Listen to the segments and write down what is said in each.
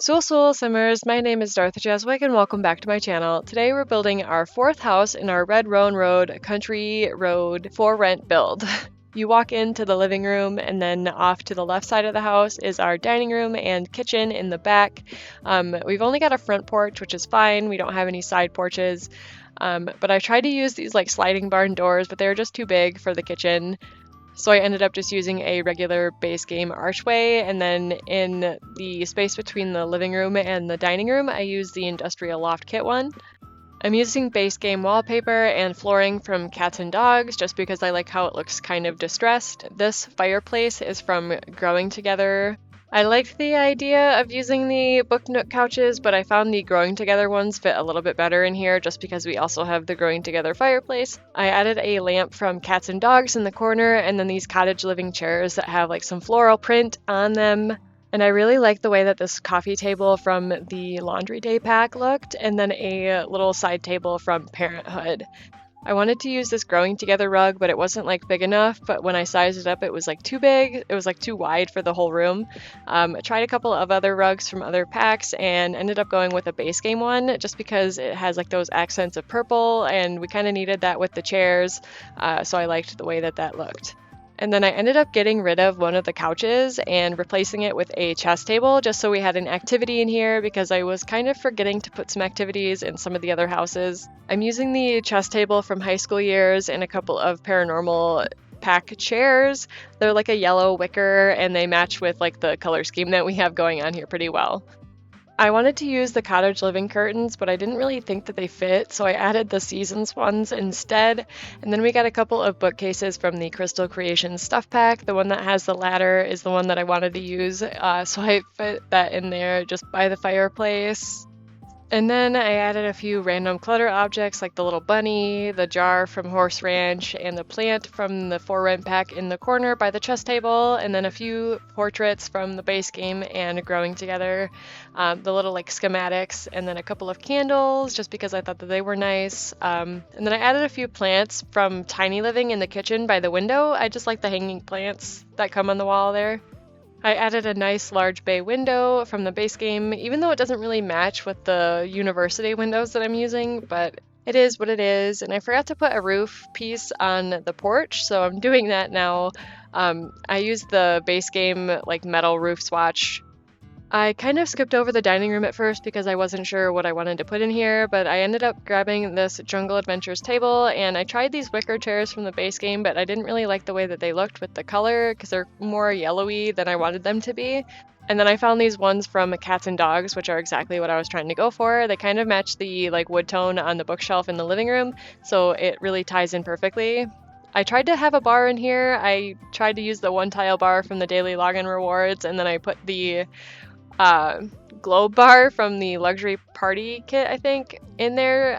Soul Simmers, my name is Dorothy Jeswick and welcome back to my channel. Today we're building our fourth house in our Red Roan Road Country Road for rent build. You walk into the living room and then off to the left side of the house is our dining room and kitchen in the back. We've only got a front porch, which is fine. We don't have any side porches. But I tried to use these like sliding barn doors, but they were just too big for the kitchen. So I ended up just using a regular base game archway, and then in the space between the living room and the dining room, I used the industrial loft kit one. I'm using base game wallpaper and flooring from Cats and Dogs just because I like how it looks kind of distressed. This fireplace is from Growing Together. I liked the idea of using the book nook couches, but I found the Growing Together ones fit a little bit better in here just because we also have the Growing Together fireplace. I added a lamp from Cats and Dogs in the corner, and then these cottage living chairs that have like some floral print on them. And I really like the way that this coffee table from the Laundry Day pack looked, and then a little side table from Parenthood. I wanted to use this Growing Together rug, but it wasn't like big enough, but when I sized it up, it was like too big. It was like too wide for the whole room. I tried a couple of other rugs from other packs and ended up going with a base game one just because it has like those accents of purple, and we kind of needed that with the chairs, so I liked the way that that looked. And then I ended up getting rid of one of the couches and replacing it with a chess table just so we had an activity in here because I was kind of forgetting to put some activities in some of the other houses. I'm using the chess table from high school years and a couple of paranormal pack chairs. They're like a yellow wicker and they match with like the color scheme that we have going on here pretty well. I wanted to use the cottage living curtains, but I didn't really think that they fit, so I added the seasons ones instead. And then we got a couple of bookcases from the Crystal Creations stuff pack. The one that has the ladder is the one that I wanted to use, so I fit that in there just by the fireplace. And then I added a few random clutter objects like the little bunny, the jar from Horse Ranch, and the plant from the For Rent pack in the corner by the chess table, and then a few portraits from the base game and Growing Together, the little like schematics, and then a couple of candles just because I thought that they were nice. And then I added a few plants from Tiny Living in the kitchen by the window. I just like the hanging plants that come on the wall there. I added a nice large bay window from the base game, even though it doesn't really match with the university windows that I'm using, but it is what it is. And I forgot to put a roof piece on the porch, so I'm doing that now. I used the base game like metal roof swatch. I kind of skipped over the dining room at first because I wasn't sure what I wanted to put in here, but I ended up grabbing this Jungle Adventures table, and I tried these wicker chairs from the base game, but I didn't really like the way that they looked with the color because they're more yellowy than I wanted them to be. And then I found these ones from Cats and Dogs, which are exactly what I was trying to go for. They kind of match the like wood tone on the bookshelf in the living room, so it really ties in perfectly. I tried to have a bar in here. I tried to use the one tile bar from the daily login rewards, and then I put the globe bar from the luxury party kit, I think, in there.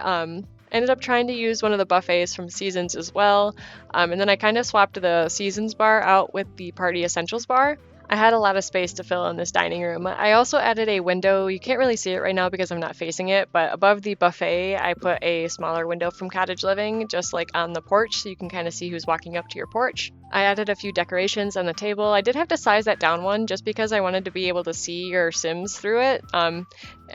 Ended up trying to use one of the buffets from Seasons as well. And then I kind of swapped the Seasons bar out with the Party Essentials bar. I had a lot of space to fill in this dining room. I also added a window. You can't really see it right now because I'm not facing it, but above the buffet, I put a smaller window from Cottage Living, just like on the porch, so you can kind of see who's walking up to your porch. I added a few decorations on the table. I did have to size that down one just because I wanted to be able to see your Sims through it, and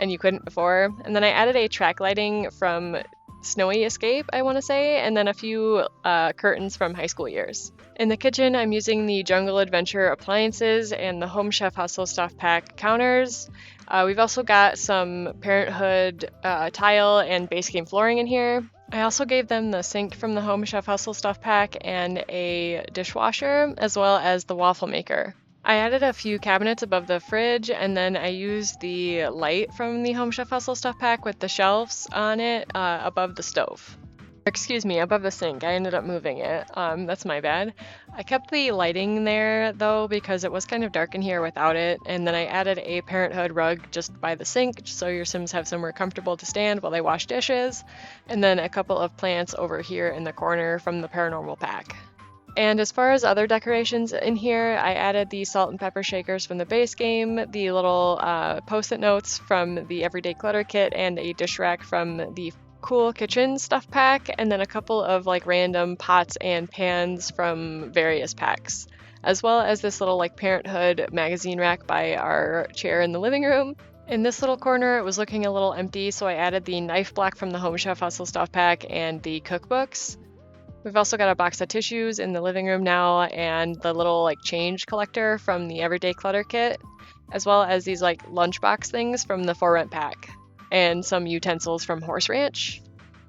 you couldn't before. And then I added a track lighting from Snowy Escape, I want to say, and then a few curtains from high school years. In the kitchen, I'm using the Jungle Adventure appliances and the Home Chef Hustle Stuff Pack counters. We've also got some Parenthood tile and base game flooring in here. I also gave them the sink from the Home Chef Hustle Stuff Pack and a dishwasher, as well as the waffle maker. I added a few cabinets above the fridge, and then I used the light from the Home Chef Hustle Stuff Pack with the shelves on it above the stove. Excuse me, above the sink. I ended up moving it. That's my bad. I kept the lighting there though because it was kind of dark in here without it, and then I added a Parenthood rug just by the sink so your Sims have somewhere comfortable to stand while they wash dishes, and then a couple of plants over here in the corner from the Paranormal pack. And as far as other decorations in here, I added the salt and pepper shakers from the base game, the little post-it notes from the Everyday Clutter kit, and a dish rack from the Cool Kitchen stuff pack, and then a couple of like random pots and pans from various packs, as well as this little like Parenthood magazine rack by our chair in the living room. In this little corner, it was looking a little empty, so I added the knife block from the Home Chef Hustle stuff pack and the cookbooks. We've also got a box of tissues in the living room now and the little like change collector from the Everyday Clutter kit, as well as these like lunchbox things from the For Rent pack and some utensils from Horse Ranch.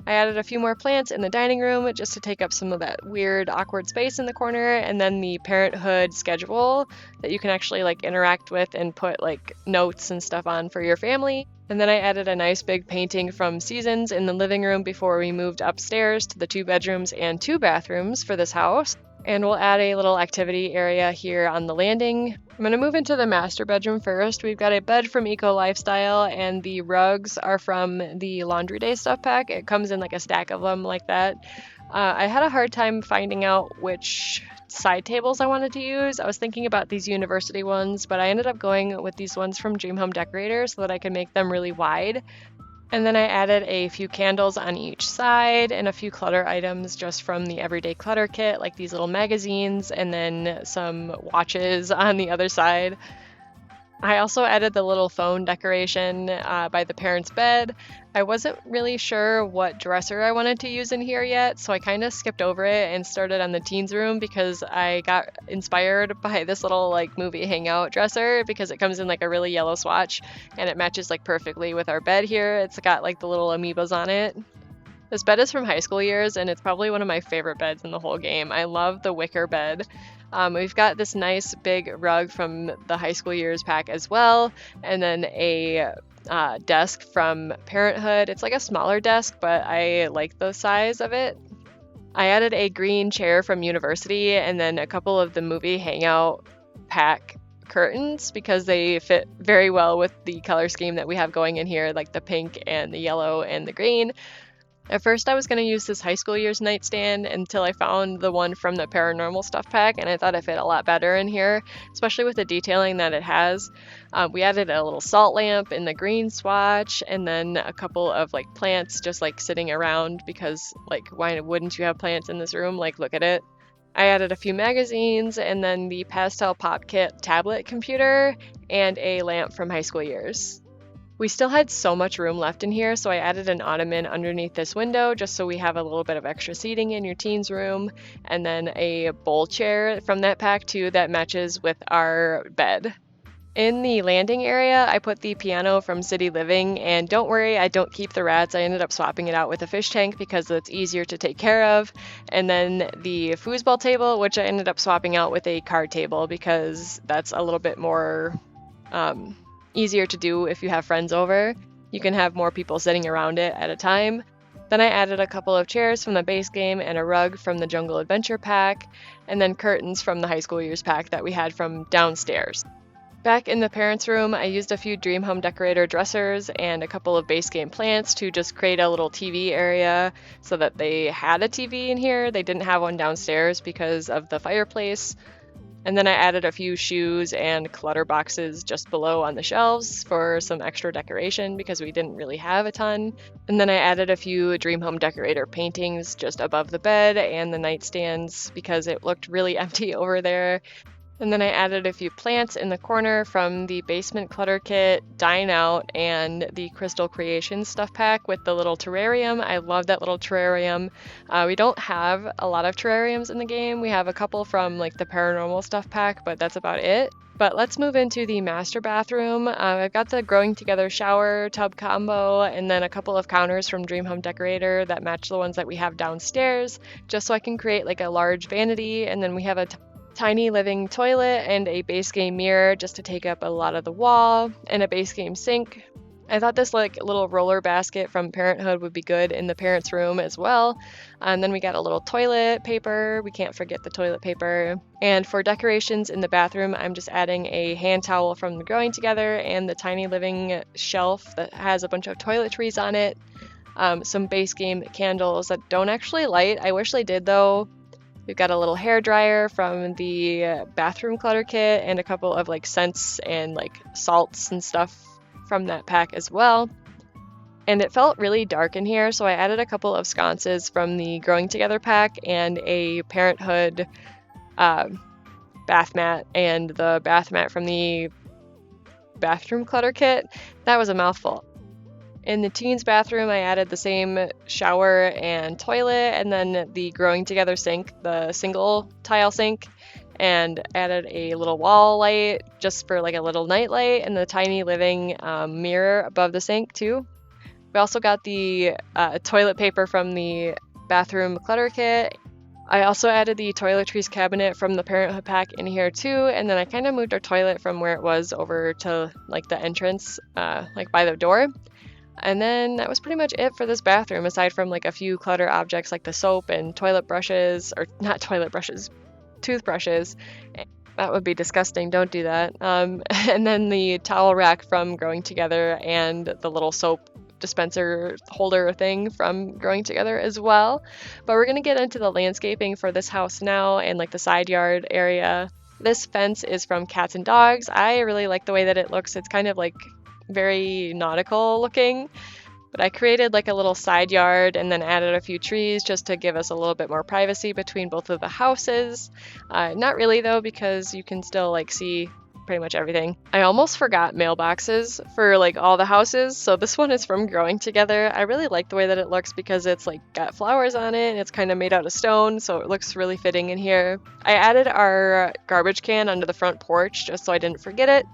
I added a few more plants in the dining room just to take up some of that weird, awkward space in the corner, and then the parenthood schedule that you can actually like interact with and put like notes and stuff on for your family. And then I added a nice big painting from Seasons in the living room before we moved upstairs to the 2 bedrooms and 2 bathrooms for this house. And we'll add a little activity area here on the landing. I'm going to move into the master bedroom first. We've got a bed from Eco Lifestyle, and the rugs are from the Laundry Day stuff pack. It comes in like a stack of them like that. I had a hard time finding out which side tables I wanted to use. I was thinking about these university ones, but I ended up going with these ones from Dream Home Decorator so that I could make them really wide. And then I added a few candles on each side and a few clutter items just from the Everyday Clutter kit, like these little magazines and then some watches on the other side. I also added the little phone decoration by the parents' bed. I wasn't really sure what dresser I wanted to use in here yet, so I kind of skipped over it and started on the teens' room because I got inspired by this little like movie hangout dresser because it comes in like a really yellow swatch and it matches like perfectly with our bed here. It's got like the little amoebas on it. This bed is from high school years and it's probably one of my favorite beds in the whole game. I love the wicker bed. We've got this nice big rug from the high school years pack as well, and then a desk from Parenthood. It's like a smaller desk, but I like the size of it. I added a green chair from University and then a couple of the movie hangout pack curtains because they fit very well with the color scheme that we have going in here, like the pink and the yellow and the green. At first I was going to use this high school years nightstand until I found the one from the paranormal stuff pack, and I thought it fit a lot better in here, especially with the detailing that it has. We added a little salt lamp in the green swatch and then a couple of like plants just like sitting around because like why wouldn't you have plants in this room? Like look at it. I added a few magazines and then the pastel pop kit tablet computer and a lamp from high school years. We still had so much room left in here, so I added an ottoman underneath this window just so we have a little bit of extra seating in your teens room, and then a bowl chair from that pack too that matches with our bed. In the landing area, I put the piano from City Living, and don't worry, I don't keep the rats. I ended up swapping it out with a fish tank because it's easier to take care of. And then the foosball table, which I ended up swapping out with a card table because that's a little bit more easier to do if you have friends over. You can have more people sitting around it at a time. Then I added a couple of chairs from the base game and a rug from the Jungle Adventure pack, and then curtains from the high school years pack that we had from downstairs. Back in the parents' room, I used a few Dream Home Decorator dressers and a couple of base game plants to just create a little TV area so that they had a TV in here. They didn't have one downstairs because of the fireplace. And then I added a few shoes and clutter boxes just below on the shelves for some extra decoration because we didn't really have a ton. And then I added a few Dream Home Decorator paintings just above the bed and the nightstands because it looked really empty over there. And then I added a few plants in the corner from the Basement Clutter Kit, Dine Out, and the Crystal Creations stuff pack with the little terrarium. I love that little terrarium. We don't have a lot of terrariums in the game. We have a couple from like the Paranormal stuff pack, but that's about it. But let's move into the master bathroom. I've got the Growing Together shower tub combo and then a couple of counters from Dream Home Decorator that match the ones that we have downstairs, just so I can create like a large vanity. And then we have a tiny living toilet and a base game mirror just to take up a lot of the wall, and a base game sink. I thought this like little roller basket from Parenthood would be good in the parents' room as well. And then we got a little toilet paper. We can't forget the toilet paper. And for decorations in the bathroom, I'm just adding a hand towel from the Growing Together and the tiny living shelf that has a bunch of toiletries on it. Some base game candles that don't actually light. I wish they did though. We've got a little hair dryer from the bathroom clutter kit and a couple of like scents and like salts and stuff from that pack as well. And it felt really dark in here, so I added a couple of sconces from the Growing Together pack and a Parenthood bath mat and the bath mat from the bathroom clutter kit. That was a mouthful. In the teens bathroom, I added the same shower and toilet, and then the growing together sink, the single tile sink, and added a little wall light just for like a little night light, and the tiny living mirror above the sink too. We also got the toilet paper from the bathroom clutter kit. I also added the toiletries cabinet from the Parenthood pack in here too, and then I kind of moved our toilet from where it was over to like the entrance, like by the door. And then that was pretty much it for this bathroom, aside from like a few clutter objects like the soap and toilet brushes, or not toilet brushes, toothbrushes. That would be disgusting, don't do that. And then the towel rack from Growing Together and the little soap dispenser holder thing from Growing Together as well. But we're gonna get into the landscaping for this house now and like the side yard area. This fence is from Cats and Dogs. I really like the way that it looks. It's kind of like very nautical looking, but I created like a little side yard and then added a few trees just to give us a little bit more privacy between both of the houses. Not really though, because you can still like see pretty much everything. I almost forgot mailboxes for like all the houses, so this one is from Growing Together. I really like the way that it looks because it's like got flowers on it and it's kind of made out of stone, so it looks really fitting in here. I added our garbage can under the front porch just so I didn't forget it.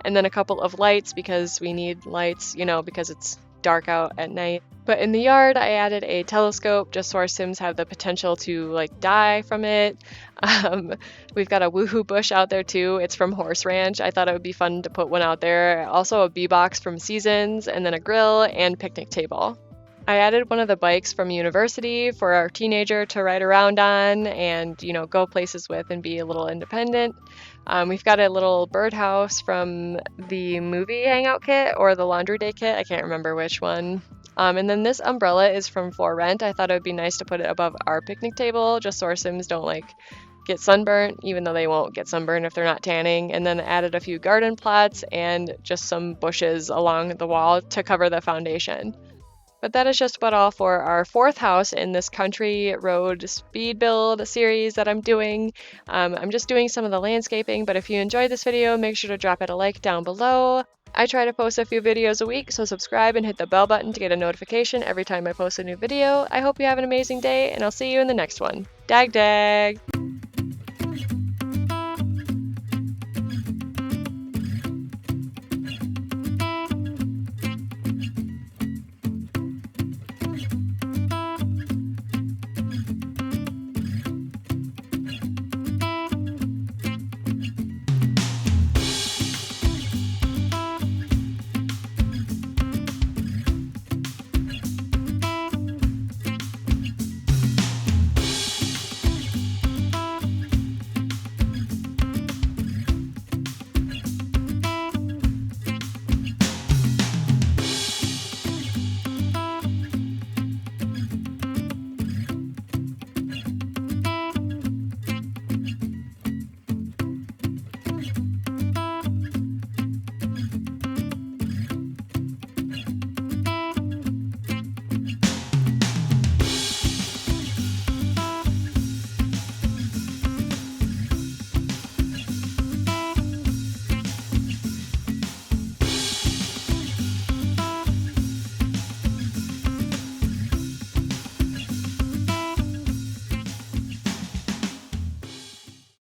And then a couple of lights because we need lights, you know, because it's dark out at night. But in the yard, I added a telescope just so our Sims have the potential to like die from it. We've got a woohoo bush out there too. It's from Horse Ranch. I thought it would be fun to put one out there. Also a bee box from Seasons, and then a grill and picnic table. I added one of the bikes from university for our teenager to ride around on and, you know, go places with and be a little independent. We've got a little birdhouse from the movie hangout kit or the laundry day kit. I can't remember which one. And then this umbrella is from For Rent. I thought it would be nice to put it above our picnic table just so our Sims don't like get sunburnt, even though they won't get sunburned if they're not tanning. And then added a few garden plots and just some bushes along the wall to cover the foundation. But that is just about all for our fourth house in this country road speed build series that I'm doing. I'm just doing some of the landscaping, but if you enjoyed this video, make sure to drop it a like down below. I try to post a few videos a week, so subscribe and hit the bell button to get a notification every time I post a new video. I hope you have an amazing day, and I'll see you in the next one. Dag dag!